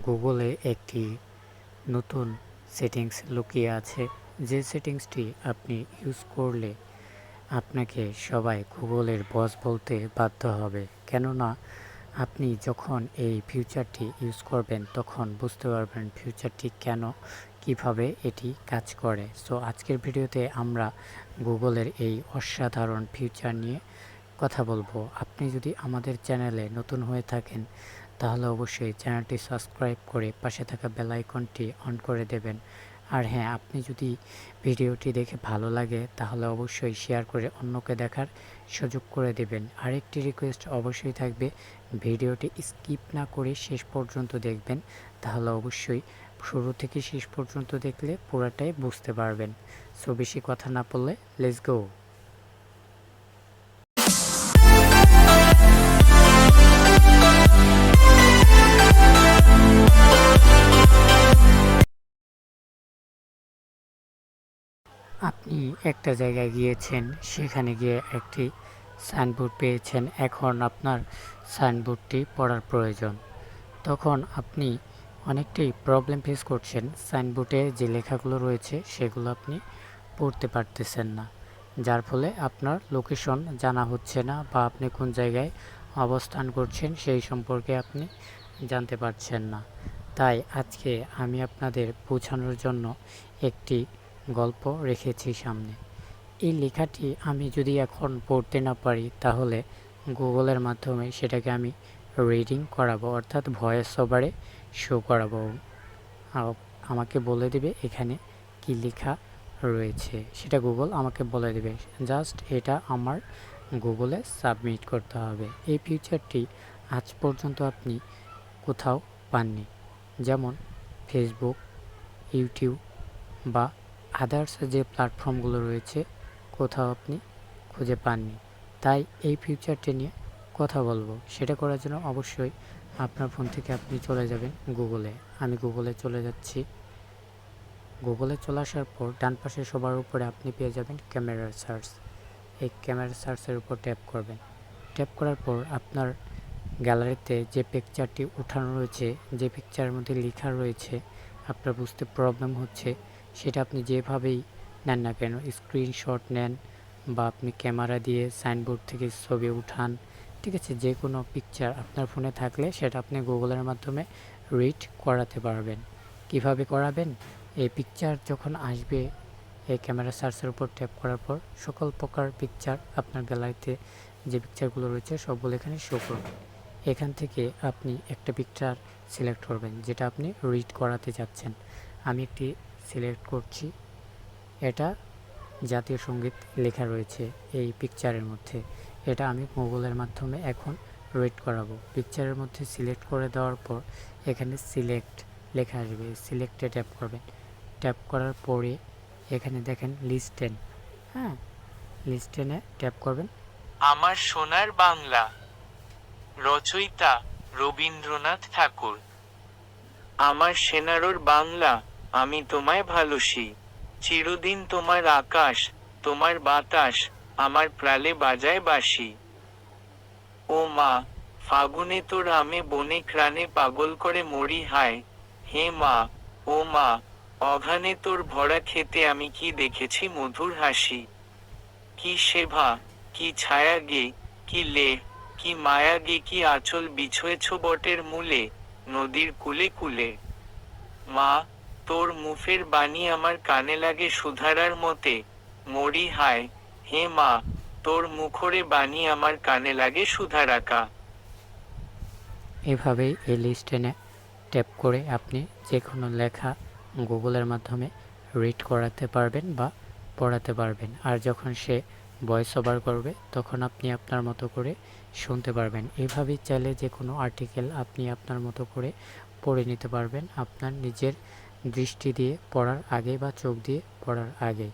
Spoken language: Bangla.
গুগলে একটি নতুন সেটিংস লুকিয়ে আছে, যে সেটিংসটি আপনি ইউজ করলে আপনাকে সবাই গুগলের বস বলতে বাধ্য হবে। কেননা আপনি যখন এই ফিচারটি ইউজ করবেন তখন বুঝতে পারবেন ফিচারটি কেন, কিভাবে এটি কাজ করে। সো আজকের ভিডিওতে আমরা গুগলের এই অসাধারণ ফিচার নিয়ে কথা বলবো। আপনি যদি আমাদের চ্যানেলে নতুন হয়ে থাকেন তাহলে অবশ্যই চ্যানেলটি সাবস্ক্রাইব করে পাশে থাকা বেল আইকনটি অন করে দেবেন। আর হ্যাঁ, আপনি যদি ভিডিওটি দেখে ভালো লাগে তাহলে অবশ্যই শেয়ার করে অন্যকে দেখার সুযোগ করে দেবেন। আরেকটি রিকোয়েস্ট অবশ্যই থাকবে, ভিডিওটি স্কিপ না করে শেষ পর্যন্ত দেখবেন, তাহলে অবশ্যই শুরু থেকে শেষ পর্যন্ত দেখলে পুরাটাই বুঝতে পারবেন। সো বেশি কথা না বললে লেটস গো। আপনি একটা জায়গায় গিয়েছেন, সেখানে গিয়ে একটি সাইনবোর্ড পেয়েছেন, এখন আপনার সাইনবোর্ডটি পড়ার প্রয়োজন। তখন আপনি অনেকটাই প্রবলেম ফেস করছেন, সাইনবোর্ডে যে লেখাগুলো রয়েছে সেগুলো আপনি পড়তে পারতেছেন না, যার ফলে আপনার লোকেশন জানা হচ্ছে না বা আপনি কোন জায়গায় অবস্থান করছেন সেই সম্পর্কে আপনি জানতে পারছেন না। তাই আজকে আমি আপনাদের বোঝানোর জন্য একটি গল্প রেখেছি সামনে। এই লেখাটি আমি যদি এখন পড়তে না পারি তাহলে গুগলের মাধ্যমে সেটাকে আমি রিডিং করাবো, অর্থাৎ ভয়েস ওভারে শো করাবো। আমাকে বলে দেবে এখানে কি লেখা রয়েছে, সেটা গুগল আমাকে বলে দেবে। জাস্ট এটা আমার গুগলে সাবমিট করতে হবে। এই ফিচারটি আজ পর্যন্ত আপনি কোথাও পাননি, যেমন ফেসবুক, ইউটিউব বা আদার্স যে প্ল্যাটফর্মগুলো রয়েছে কোথাও আপনি খুঁজে পাননি। তাই এই ফিচারটি নিয়ে কথা বলবো। সেটা করার জন্য অবশ্যই আপনার ফোন থেকে আপনি চলে যাবেন গুগলে। আমি গুগলে চলে যাচ্ছি। গুগলে চলে আসার পর ডান পাশে সবার উপরে আপনি পেয়ে যাবেন ক্যামেরা সার্চ। এই ক্যামেরা সার্চের উপর ট্যাপ করবেন। ট্যাপ করার পর আপনার গ্যালারিতে যে পিকচারটি উঠানো রয়েছে, যে পিকচারের মধ্যে লেখা রয়েছে, আপনার বুঝতে প্রবলেম হচ্ছে, সেটা আপনি যেভাবেই নেন না কেন, স্ক্রিনশট নেন বা আপনি ক্যামেরা দিয়ে সাইনবোর্ড থেকে ছবি উঠান, ঠিক আছে, যে কোনো পিকচার আপনার ফোনে থাকলে সেটা আপনি গুগলের মাধ্যমে রিড করাতে পারবেন। কিভাবে করাবেন? এই পিকচার যখন আসবে, এই ক্যামেরা সার্চের উপর ট্যাপ করার পর সকল প্রকার পিকচার আপনার গ্যালারিতে যে পিকচারগুলো রয়েছে সবগুলো এখানে শো করবে। এখান থেকে আপনি একটা পিকচার সিলেক্ট করবেন যেটা আপনি রিড করাতে যাচ্ছেন। আমি একটি সিলেক্ট করছি, এটা জাতীয় সঙ্গীত লেখা রয়েছে এই পিকচারের মধ্যে, এটা আমি গুগলের মাধ্যমে এখন রিড করাবো। পিকচারের মধ্যে সিলেক্ট করে দেওয়ার পর এখানে সিলেক্ট লেখা আসবে, সিলেক্টে ট্যাপ করবেন। ট্যাপ করার পরে এখানে দেখেন লিস্টেন, হ্যাঁ, লিস্টেনে ট্যাপ করবেন। আমার সোনার বাংলা, রচয়িতা রবীন্দ্রনাথ ঠাকুর। আমার সেনারোর বাংলা, আমি তোমায় ভালোসি। চিরদিন তোমার আকাশ, তোমার বাতাস, আমার প্রালে বাজায় বাঁশি। ও মা, ফাগুনে তোর আমে বনে ক্রাণে পাগল করে মরি হায়। হে মা, ও মা, অঘানে তোর ভরা খেতে আমি কি দেখেছি মধুর হাসি। কি সেভা, কি ছায়া গে, কি লে, কি মায়া গে, কি আঁচল বিছয়েছ বটের মূলে, নদীর কুলে কুলে। মা, তোর মুখের বাণী আমার কানে লাগে সুধারার মতে, মরি হায়। হে মা, তোর মুখরে বাণী আমার কানে লাগে সুধারাকা। এভাবেই এই লিস্টেনে ট্যাপ করে আপনি যে কোনো লেখা গুগলের মাধ্যমে রিড করাতে পারবেন বা পড়াতে পারবেন। আর যখন সে ভয়েস ওভার করবে তখন আপনি আপনার মতো করে শুনতে পারবেন। এভাবেই চাইলে যে কোনো আর্টিকেল আপনি আপনার মতো করে পড়ে নিতে পারবেন, আপনার নিজের দৃষ্টি দিয়ে পড়ার আগে বা চোখ দিয়ে পড়ার আগে।